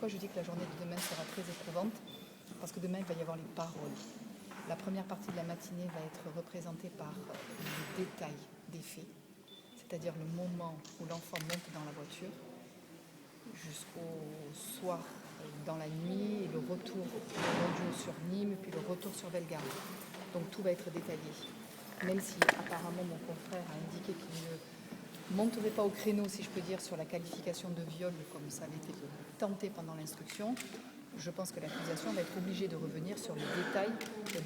Pourquoi je dis que la journée de demain sera très éprouvante? Parce que demain, il va y avoir les paroles. La première partie de la matinée va être représentée par les détails des faits, c'est-à-dire le moment où l'enfant monte dans la voiture, jusqu'au soir dans la nuit, et le retour audio sur Nîmes, puis le retour sur Bellegarde. Donc tout va être détaillé. Même si apparemment mon confrère a indiqué qu'il ne monterait pas au créneau, si je peux dire, sur la qualification de viol, comme ça avait été tenté pendant l'instruction, je pense que l'accusation va être obligée de revenir sur les détails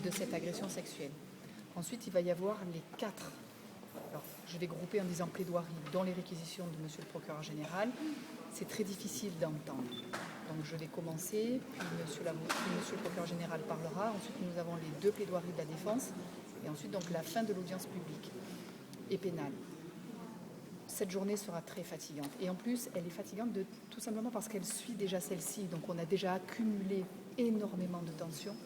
de cette agression sexuelle. Ensuite, il va y avoir les 4. Alors, je vais grouper en disant plaidoirie, dont les réquisitions de monsieur le procureur général. C'est très difficile d'entendre. Donc je vais commencer, puis monsieur le procureur général parlera. Ensuite, nous avons les 2 plaidoiries de la défense. Et ensuite, donc, la fin de l'audience publique et pénale. Cette journée sera très fatigante. Et en plus, elle est fatigante tout simplement parce qu'elle suit déjà celle-ci. Donc on a déjà accumulé énormément de tension,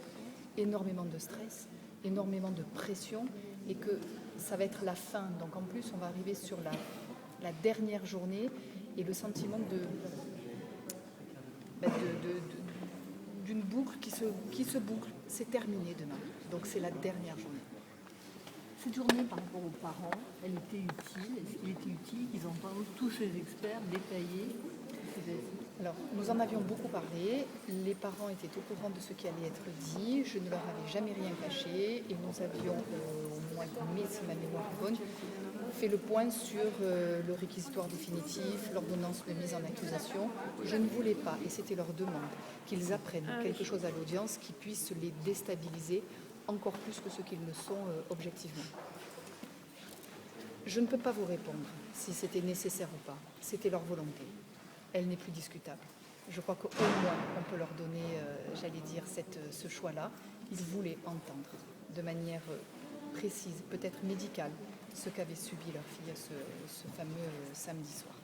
énormément de stress, énormément de pression, et que ça va être la fin. Donc en plus, on va arriver sur la dernière journée, et le sentiment d'une boucle qui se boucle. C'est terminé demain. Donc c'est la dernière journée. Cette journée, par rapport aux parents, elle était utile. Est-ce qu'il était utile qu'ils entendent tous ces experts détailler? Alors, nous en avions beaucoup parlé. Les parents étaient au courant de ce qui allait être dit. Je ne leur avais jamais rien caché. Et nous avions, au mois de mai, si ma mémoire est bonne, fait le point sur le réquisitoire définitif, l'ordonnance de mise en accusation. Je ne voulais pas, et c'était leur demande, qu'ils apprennent quelque chose à l'audience qui puisse les déstabiliser encore plus que ce qu'ils ne sont objectivement. Je ne peux pas vous répondre si c'était nécessaire ou pas. C'était leur volonté. Elle n'est plus discutable. Je crois qu'au moins on peut leur donner, ce choix-là. Ils voulaient entendre de manière précise, peut-être médicale, ce qu'avait subi leur fille ce fameux samedi soir.